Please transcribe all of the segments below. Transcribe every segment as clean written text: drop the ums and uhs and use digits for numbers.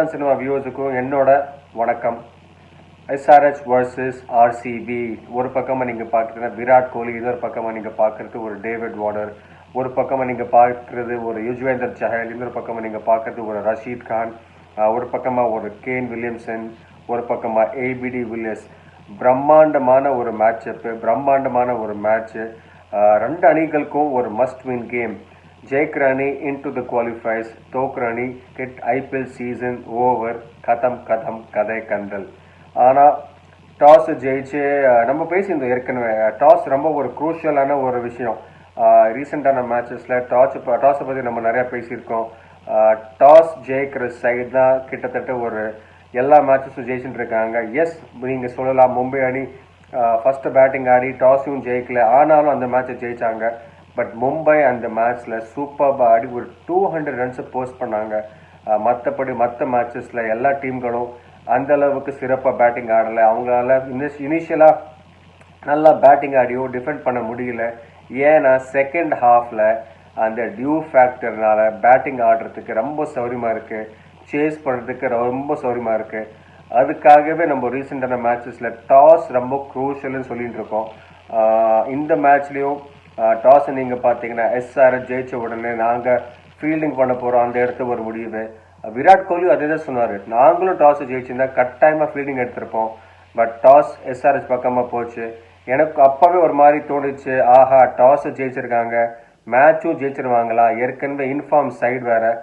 Sivan Cinema வியூவர்ஸுக்கும் என்னோட வணக்கம். SRH vs RCB. ஒரு பக்கமாக நீங்கள் பார்க்குறது விராட் கோலி, இன்னொரு பக்கமாக நீங்கள் பார்க்குறது ஒரு டேவிட் வார்னர், ஒரு பக்கமாக நீங்கள் பார்க்குறது ஒரு யுஜ்வேந்தர் சஹல், இன்னொரு பக்கமாக நீங்கள் பார்க்குறது ஒரு ரஷீத் கான், ஒரு பக்கமாக ஒரு கேன் வில்லியம்சன், ஒரு பக்கமாக ஏபிடி வில்லியர்ஸ். பிரம்மாண்டமான ஒரு பிரம்மாண்டமான ஒரு மேட்ச்சு. ரெண்டு அணிகளுக்கும் ஒரு மஸ்ட் வின் கேம். ஜெயிக்கிற அணி இன்டு த குவாலிஃபைஸ், தோக்குற அணி கிட் ஐபிஎல் சீசன் ஓவர், கதை கந்தல். ஆனால் டாஸ் ஜெயிச்சு நம்ம பேசியிருந்தோம் ஏற்கனவே. டாஸ் ரொம்ப ஒரு குரூஷியலான ஒரு விஷயம். ரீசெண்டான மேட்சஸில் டாஸை பற்றி நம்ம நிறையா பேசியிருக்கோம். டாஸ் ஜெயிக்கிற சைடு தான் கிட்டத்தட்ட ஒரு எல்லா மேட்சஸும் ஜெயிச்சுட்டு இருக்காங்க. எஸ், நீங்கள் சொல்லலாம் மும்பை அணி ஃபஸ்ட்டு பேட்டிங் ஆடி டாஸையும் ஜெயிக்கல, ஆனாலும் அந்த மேட்சை ஜெயித்தாங்க. பட் மும்பை அந்த மேட்ச்சில் சூப்பராக ஆடி ஒரு 200 ரன்ஸை போஸ்ட் பண்ணாங்க. மற்றபடி மற்ற மேட்சஸில் எல்லா டீம்களும் அந்தளவுக்கு சிறப்பாக பேட்டிங் ஆடலை. அவங்களால இனிஷியலாக நல்லா பேட்டிங் ஆடியோ டிஃபெண்ட் பண்ண முடியல. ஏன்னா செகண்ட் ஹாஃபில் அந்த டியூ ஃபேக்டர்னால பேட்டிங் ஆடுறதுக்கு ரொம்ப சௌரியமாக இருக்குது, சேஸ் பண்ணுறதுக்கு ரொம்ப சௌரியமாக இருக்குது. அதுக்காகவே நம்ம ரீசெண்டான மேட்சஸில் டாஸ் ரொம்ப க்ரூஷியல்னு சொல்லிட்டு இருக்கோம். இந்த மேட்ச்லேயும் டாஸை நீங்கள் பார்த்தீங்கன்னா SRH ஜெயிச்ச உடனே நாங்கள் ஃபீல்டிங் பண்ண போகிறோம், அந்த இடத்துல ஒரு முடிவு. விராட் கோலி அதே தான் சொன்னார், நாங்களும் டாஸை ஜெயிச்சிருந்தா கட்டாயமாக ஃபீல்டிங் எடுத்திருப்போம். பட் டாஸ் SRH பக்கமாக போச்சு. எனக்கு அப்போவே ஒரு மாதிரி தோணுச்சு, ஆஹா டாஸை ஜெயிச்சிருக்காங்க, மேட்சும் ஜெயிச்சிருவாங்களா. ஏற்கனவே இன்ஃபார்ம் சைடு வேறு.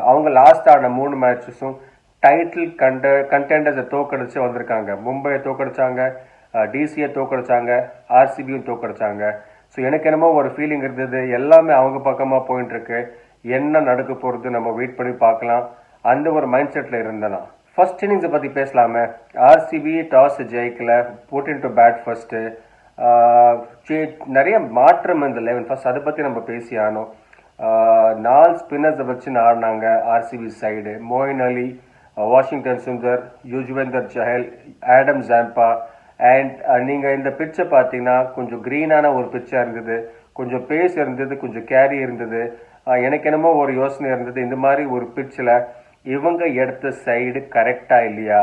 அவங்க லாஸ்ட் ஆடின 3 மேட்சஸும் டைட்டில் கண்டெண்டர்ஸை தோக்கடிச்சு வந்திருக்காங்க. மும்பையை தோக்கடிச்சாங்க, டிசியை தோக்கடிச்சாங்க, RCBயும் தோக்கடிச்சாங்க. ஸோ எனக்கு என்னமோ ஒரு ஃபீலிங் இருந்தது, எல்லாமே அவங்க பக்கமாக போயிட்டுருக்கு, என்ன நடக்க போகிறது நம்ம வெயிட் பண்ணி பார்க்கலாம், அந்த ஒரு மைண்ட் செட்டில் இருந்தேனா. ஃபர்ஸ்ட் இன்னிங்ஸை பற்றி பேசலாமே. RCB டாஸ் ஜெயிக்கல, put in to bat first. நிறைய மாற்றம் இந்த 11 ஃபர்ஸ்ட், அதை பற்றி நம்ம பேசி ஆனோம். 4 ஸ்பின்னர்ஸை வச்சு ஆடினாங்க RCB side. Moeen Ali, Washington Sundar, Yuzvendra Chahal, Adam Zampa. And நீங்கள் இந்த பிட்சை பார்த்தீங்கன்னா கொஞ்சம் க்ரீனான ஒரு பிட்சாக இருந்தது, கொஞ்சம் பேஸ் இருந்தது, கொஞ்சம் கேரி இருந்தது. எனக்கு என்னமோ ஒரு யோசனை இருந்தது, இந்த மாதிரி ஒரு பிட்சில் இவங்க எடுத்த சைடு கரெக்டாக இல்லையா.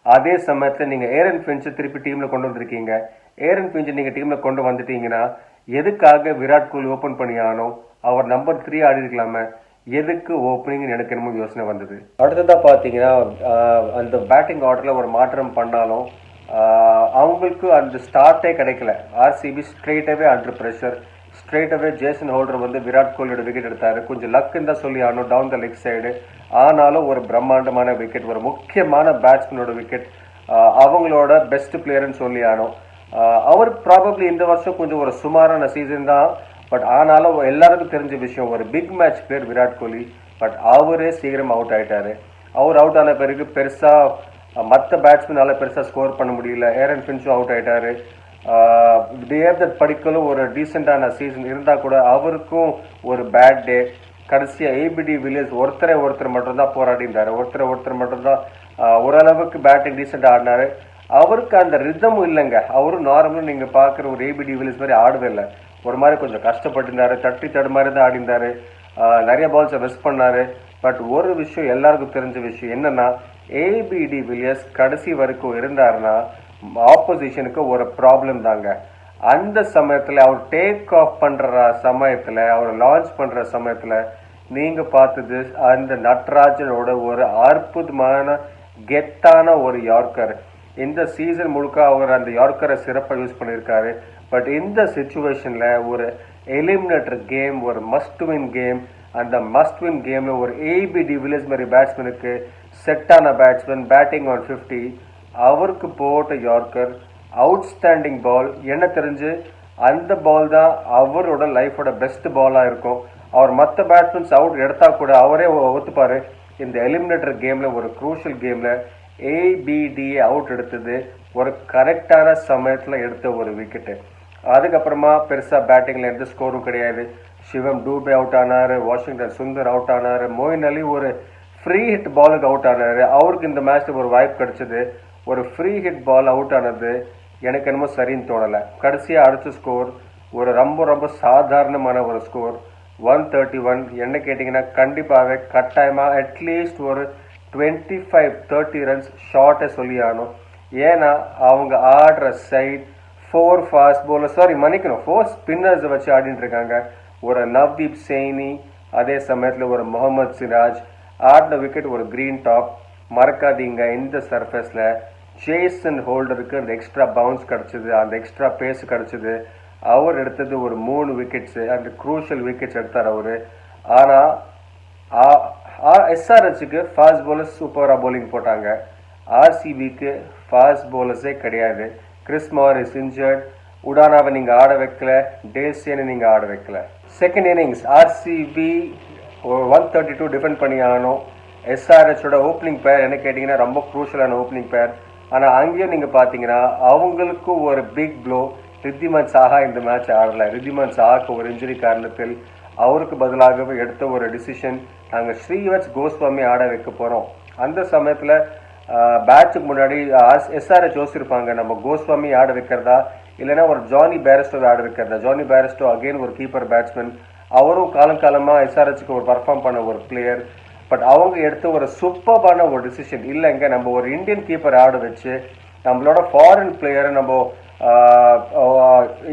அதே சமயத்தில் நீங்கள் ஏரன் ஃபின்ச்சை திருப்பி டீமில் கொண்டு வந்திருக்கீங்க. ஏரன் ஃபின்ச்சை நீங்கள் டீமில் கொண்டு வந்துட்டீங்கன்னா எதுக்காக விராட் கோலி ஓப்பன் பண்ணி ஆனோம், அவர் நம்பர் 3 ஆடி இருக்கலாமே, எதுக்கு ஓப்பனிங் எனக்கு என்னமோ யோசனை வந்தது. அடுத்ததாக பார்த்தீங்கன்னா அந்த பேட்டிங் ஆர்டரில் ஒரு மாற்றம் பண்ணாலும் அவங்களுக்கு அந்த ஸ்டார்ட்டே கிடைக்கல. RCB ஸ்ட்ரெயிட்டாகவே அண்டர் ப்ரெஷர். ஸ்ட்ரெயிட்டாகவே ஜேசன் ஹோல்டர் வந்து விராட் கோலியோட விக்கெட் எடுத்தார். கொஞ்சம் லக்குன்னு தான் சொல்லி ஆனோம் டவுன் த லெக் சைடு. ஆனாலும் ஒரு பிரம்மாண்டமான விக்கெட், ஒரு முக்கியமான பேட்ஸ்மேனோட விக்கெட், அவங்களோட பெஸ்ட் பிளேயர்னு சொல்லி ஆனோம். அவர் ப்ராபப்ளி இந்த வருஷம் கொஞ்சம் ஒரு சுமாரான சீசன் தான். பட் ஆனாலும் எல்லாருக்கும் தெரிஞ்ச விஷயம், ஒரு big match player Virat Kohli. But அவரே சீக்கிரம் அவுட் ஆகிட்டார். அவர் அவுட் ஆன பிறகு பெருசாக மற்ற பேட்ஸ்மேனால் பெருசாக ஸ்கோர் பண்ண முடியல. ஏரன் ஃபின்ச்சும் அவுட் ஆகிட்டார். தேவ்தத் படிக்கலும் ஒரு டீசெண்டான சீசன் இருந்தால் கூட அவருக்கும் ஒரு பேட் டே. கடைசியாக ஏபிடி வில்லியர்ஸ் ஒருத்தர் மட்டும்தான் போராடினார். ஒருத்தர் மட்டும்தான் ஓரளவுக்கு பேட்டிங் டீசெண்டாக ஆடினார். அவருக்கு அந்த ரிதமும் இல்லைங்க. அவரும் நார்மலாக நீங்கள் பார்க்குற ஒரு ஏபிடி வில்லியர்ஸ் மாதிரி ஆடவே இல்லை. ஒரு மாதிரி கொஞ்சம் கஷ்டப்பட்டிருந்தார், தடுமாறி தான் ஆடிந்தார். நிறைய பால்ஸை மிஸ் பண்ணார். பட் ஒரு விஷயம் எல்லாருக்கும் தெரிஞ்ச விஷயம் என்னென்னா, ஏபிடி வில்லியர்ஸ் கடைசி வரைக்கும் இருந்தாருன்னா ஆப்போசிஷனுக்கு ஒரு ப்ராப்ளம் தாங்க. அந்த சமயத்தில் அவர் டேக் ஆஃப் பண்ணுற சமயத்தில், அவர் லான்ச் பண்ணுற சமயத்தில் நீங்கள் பார்த்தது அந்த நட்ராஜனோட ஒரு அற்புதமான கெத்தான ஒரு யார்க்கர். இந்த சீசன் முழுக்க அவர் அந்த யார்க்கரை சிறப்பாக யூஸ் பண்ணியிருக்காரு. பட் இந்த சிச்சுவேஷனில் ஒரு எலிமினேட்டர் கேம், ஒரு மஸ்ட் வின் கேம், அந்த மஸ்ட் வின் கேமில் ஒரு ஏபிடி வில்லியர்ஸ் மாதிரி பேட்ஸ்மேனுக்கு செட்டான பேட்ஸ்மேன் பேட்டிங் ஆன் 50, அவருக்கு போட்ட யார்க்கர் அவுட்ஸ்டாண்டிங் பால். என்ன தெரிஞ்சு அந்த பால் தான் அவரோட லைஃபோட பெஸ்ட் பாலாக இருக்கும். அவர் மற்ற பேட்ஸ்மேன்ஸ் அவுட் எடுத்தால் கூட அவரே ஒத்துப்பார், இந்த எலிமினேட்டர் கேமில் ஒரு க்ரூஷியல் கேமில் ஏபிடியை அவுட் எடுத்தது ஒரு கரெக்டான சமயத்தில் எடுத்த ஒரு விக்கெட்டு. அதுக்கப்புறமா பெருசாக பேட்டிங்கில் எந்த ஸ்கோரும் கிடையாது. சிவம் டூபே அவுட் ஆனார், வாஷிங்டன் சுந்தர் அவுட் ஆனார், மோயின் அலி ஒரு ஃப்ரீ ஹிட் பாலுக்கு அவுட் ஆனார். அவருக்கு இந்த மேட்ச்சில் ஒரு வாய்ப்பு கிடச்சிது. ஒரு ஃப்ரீ ஹிட் பால் அவுட் ஆனது எனக்கு என்னமோ சரின்னு தோணலை. கடைசியாக அடுத்த ஸ்கோர் ஒரு ரொம்ப சாதாரணமான ஒரு ஸ்கோர் 131. என்ன கேட்டிங்கன்னா கண்டிப்பாகவே கட்டாயமாக அட்லீஸ்ட் ஒரு 25-30 ரன்ஸ் ஷார்ட்டை சொல்லி ஆகணும். ஏன்னா அவங்க ஆடுற சைட் 4 ஃபாஸ்ட் பவுலர், சாரி மன்னிக்கணும், 4 ஸ்பின்னர்ஸை வச்சு ஆடிட்டு இருக்காங்க. ஒரு நவ்தீப் சைனி, அதே சமயத்தில் ஒரு முகமது சிராஜ். ஆடின விக்கெட் ஒரு கிரீன் டாப். மறக்காதீங்க, இந்த சர்ஃபேஸில் ஜேசன் ஹோல்டருக்கு அந்த எக்ஸ்ட்ரா பவுன்ஸ் கிடச்சிது, அந்த எக்ஸ்ட்ரா பேஸ் கிடச்சிது. அவர் எடுத்தது ஒரு 3 விக்கெட்ஸு, அந்த குரூஷியல் விக்கெட்ஸ் எடுத்தார் அவர். ஆனால் எஸ்ஆர்ஹெச்சுக்கு ஃபாஸ்ட் பவுலர்ஸ் சூப்பராக பவுலிங் போட்டாங்க. ஆர்சிபிக்கு ஃபாஸ்ட் பவுலர்ஸே கிடையாது. கிறிஸ் மாரிஸ் இன்ஜர்ட், உடானாவை நீங்கள் ஆட வைக்கல, டேல்சேனை நீங்கள் ஆட வைக்கல. செகண்ட் இன்னிங்ஸ் ஆர்சிபி 132 டிஃபெண்ட் பண்ணி ஆகணும். எஸ்ஆர்ஹெச்சோட ஓப்பனிங் பேர் என்ன கேட்டிங்கன்னா ரொம்ப குரூஷியலான ஓப்பனிங் பேர். ஆனால் அங்கேயும் நீங்கள் பார்த்தீங்கன்னா அவங்களுக்கும் ஒரு பிக் ப்ளோ. ரித்திமன் சாஹா இந்த மேட்ச் ஆடலை. ரித்திமன் சாஹாக்கு ஒரு இன்ஜுரி காரணத்தில் அவருக்கு பதிலாகவே எடுத்த ஒரு டிசிஷன், நாங்கள் ஸ்ரீவத்ஸ் கோஸ்வாமி ஆட வைக்க போகிறோம். அந்த சமயத்தில் பேட்சுக்கு முன்னாடி எஸ்ஆர்ஹெச் யோசிச்சிருப்பாங்க, நம்ம கோஸ்வாமி ஆட வைக்கிறதா இல்லைன்னா ஒரு ஜானி பேரிஸ்டோ ஆட வைக்கிறதா. ஜானி பேரிஸ்டோ அகெயின் ஒரு கீப்பர் பேட்ஸ்மேன், அவரும் காலங்காலமாக எஸ்ஆர்ஹெச்சுக்கு ஒரு பர்ஃபார்ம் பண்ண ஒரு பிளேயர். பட் அவங்க எடுத்த ஒரு சூப்பர்பான ஒரு டிசிஷன், இல்லைங்க நம்ம ஒரு இந்தியன் கீப்பர் ஆட வச்சு நம்மளோட ஃபாரின் பிளேயரை நம்ம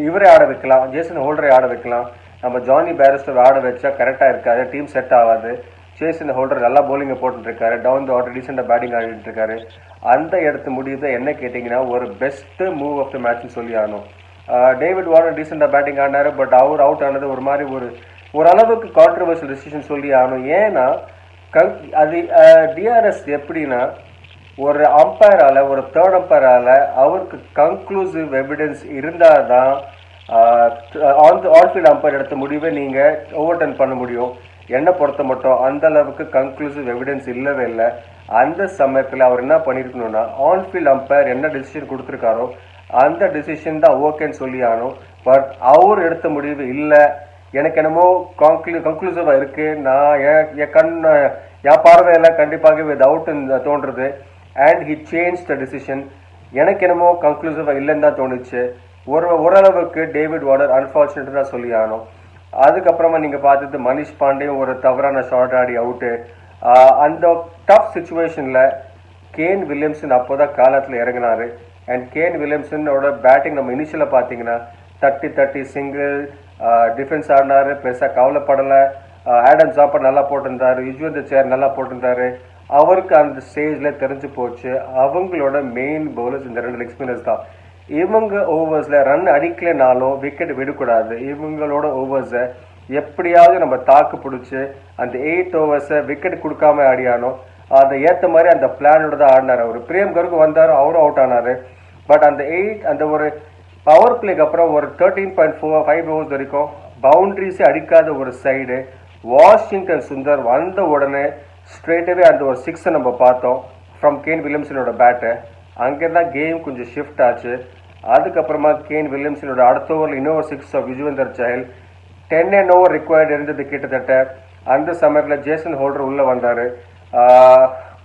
இவரே ஆட வைக்கலாம், ஜேசன் ஹோல்டரை ஆட வைக்கலாம். நம்ம ஜானி பேரிஸ்டர் ஆட வச்சா கரெக்டாக இருக்காது, டீம் செட் ஆகாது. ஜேசன் ஹோல்டர் நல்லா பவுலிங்கை போட்டுருக்காரு, டவுன் த ஆர்டர் டீசெண்டாக பேட்டிங் ஆடிட்டு இருக்காரு. அந்த இடத்து முடிவு என்ன கேட்டிங்கன்னா ஒரு பெஸ்ட்டு மூவ் ஆஃப் த மேட்ச்னு சொல்லி ஆகணும். டேவிட் வார்னர் டீசெண்டாக பேட்டிங் ஆடினார், பட் அவர் அவுட் ஆனது ஒரு மாதிரி ஓரளவுக்கு கான்ட்ரவர்ஷியல் டிசிஷன் சொல்லி ஆகணும். ஏன்னா அது டிஆர்எஸ் எப்படின்னா ஒரு அம்பையரால், ஒரு தேர்ட் அம்பையரால் அவருக்கு கன்க்ளூசிவ் எவிடன்ஸ் இருந்தால் தான் ஆன்ஃபீல்ட் அம்பையர் எடுத்த முடிவை நீங்கள் ஓவர் டர்ன் பண்ண முடியும். என்னை பொறுத்த மட்டும் அந்த அளவுக்கு கன்க்ளூசிவ் எவிடன்ஸ் இல்லவே இல்லை. அந்த சமயத்தில் அவர் என்ன பண்ணியிருக்கணும்னா ஆன்ஃபீல்ட் அம்பையர் என்ன டெசிஷன் கொடுத்துருக்காரோ அந்த டெசிஷன் தான் ஓகேன்னு சொல்லி ஆகணும். பட் அவர் எடுத்த முடிவு இல்லை, எனக்கு என்னமோ கன்க்ளூசிவாக இருக்குது, நான் என் பார்வையில் கண்டிப்பாகவே இது அவுட்டுன்னு தோன்றுறது. And he change the decision. எனக்கு என்னமோ கன்க்ளூசிவாக இல்லைன்னு தான் தோணுச்சு. ஓரளவுக்கு டேவிட் வார்னர் அன்ஃபார்ச்சுனேட் தான் சொல்லி ஆகணும். அதுக்கப்புறமா நீங்கள் பார்த்தது மனிஷ் பாண்டேயும் ஒரு தவறான ஷார்ட் ஆடி அவுட்டு. அந்த டஃப் சுச்சுவேஷனில் கேன் வில்லியம்சன் அப்போ தான் காலத்தில் இறங்கினார். அண்ட் கேன் வில்லியம்சனோட பேட்டிங் நம்ம இனிஷியலாக பார்த்தீங்கன்னா 30 சிங்கிள் டிஃபென்ஸ் ஆடினார், பெருசாக கவலைப்படலை. ஆடம் ஜாப்பர் நல்லா போட்டிருந்தார், யுஜ்வேந்தர் சேர் நல்லா போட்டிருந்தாரு. அவருக்கு அந்த ஸ்டேஜில் தெரிஞ்சு போச்சு அவங்களோட மெயின் பவுலர்ஸ் இந்த 2 லெக் ஸ்பின்னர்ஸ் தான். இவங்க ஓவர்ஸில் ரன் அடிக்கலைனாலும் விக்கெட் விடக்கூடாது. இவங்களோட ஓவர்ஸை எப்படியாவது நம்ம தாக்கு பிடிச்சி அந்த 8 ஓவர்ஸை விக்கெட் கொடுக்காம ஆடியானோ அதை ஏற்ற மாதிரி அந்த பிளானோட தான் ஆடினார். அவர் பிரியம் கருக்கு வந்தார், அவரும் அவுட் ஆனார். பட் அந்த ஒரு பவர் பிளேக்கு அப்புறம் ஒரு 13.5 ஓவர்ஸ் வரைக்கும் பவுண்ட்ரிஸே அடிக்காத ஒரு சைடு வாஷிங்டன் சுந்தர் வந்த உடனே ஸ்ட்ரெயிட்டாகவே அந்த ஒரு 6 நம்ம பார்த்தோம் ஃப்ரம் கேன் வில்லியம்சனோட பேட்டை. அங்கே தான் கேம் கொஞ்சம் ஷிஃப்ட் ஆச்சு. அதுக்கப்புறமா கேன் வில்லியம்சனோட அடுத்த ஓவரில் இன்னொரு 6 off Yuzvendra Chahal. 10 over required இருந்தது கிட்டத்தட்ட. அந்த சமயத்தில் ஜேசன் ஹோல்டர் உள்ளே வந்தார்.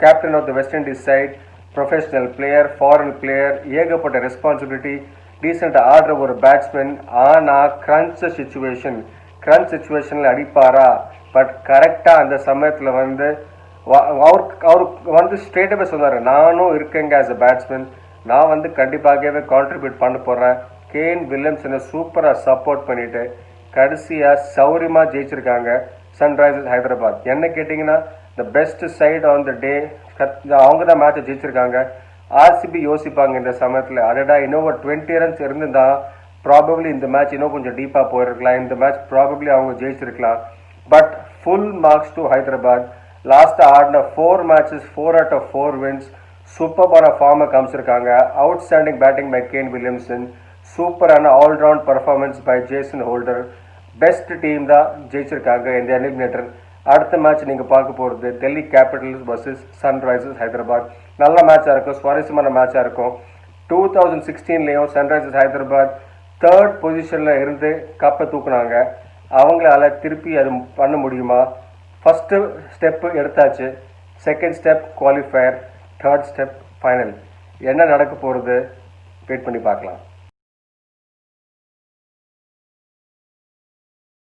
Captain of the West Indies side, professional player, foreign player, ஏகப்பட்ட ரெஸ்பான்சிபிலிட்டி, டீசெண்டாக ஆடுற ஒரு பேட்ஸ்மேன். ஆனால் கிரன்ச் சுச்சுவேஷனில் அடிப்பாரா? பட் கரெக்டாக அந்த சமயத்தில் வந்து அவருக்கு வந்து ஸ்ட்ரெயிட்டாகவே சொன்னார், நானும் இருக்கேங்க ஆஸ் அ பேட்ஸ்மேன், நான் வந்து கண்டிப்பாகவே கான்ட்ரிபியூட் பண்ண போகிறேன். கேன் வில்லியம்சனை சூப்பராக சப்போர்ட் பண்ணிவிட்டு கடைசியாக சௌரியமாக ஜெயிச்சிருக்காங்க சன்ரைசர்ஸ் ஹைதராபாத். என்ன கேட்டிங்கன்னா the best side on the day, அவங்க தான் மேட்சை ஜெயிச்சிருக்காங்க. ஆர்சிபி யோசிப்பாங்க இந்த சமயத்தில், அடடா இன்னும் ஒரு 20 ரன்ஸ் இருந்துதான் ப்ராபப்ளி இந்த மேட்ச் இன்னும் கொஞ்சம் டீப்பாக போயிருக்கலாம், இந்த மேட்ச் ப்ராபப்ளி அவங்க ஜெயிச்சிருக்கலாம். But full marks to Hyderabad. லாஸ்ட்டாக ஆடின 4 மேட்சஸ் 4 out of 4 wins. சூப்பரான ஃபார்மை காமிச்சிருக்காங்க. Outstanding batting by Kane Williamson, சூப்பரான all round performance by Jason Holder. Best team தான் ஜெயிச்சிருக்காங்க இந்த எலிமினேட்டர். அடுத்த மேட்ச் நீங்கள் பார்க்க போகிறது Delhi Capitals versus Sunrisers Hyderabad. நல்ல மேட்சாக இருக்கும், சுவாரஸ்யமான மேட்சாக இருக்கும். 2016லேயும் சன்ரைசர்ஸ் ஹைதராபாத் 3rd பொசிஷனில் இருந்து கப்பை தூக்குனாங்க. அவங்களால திருப்பி அது பண்ண முடியுமா? ஃபஸ்ட்டு ஸ்டெப்பு எடுத்தாச்சு, second step qualifier, 3rd step final. என்ன நடக்க போகிறது வெயிட் பண்ணி பார்க்கலாம்.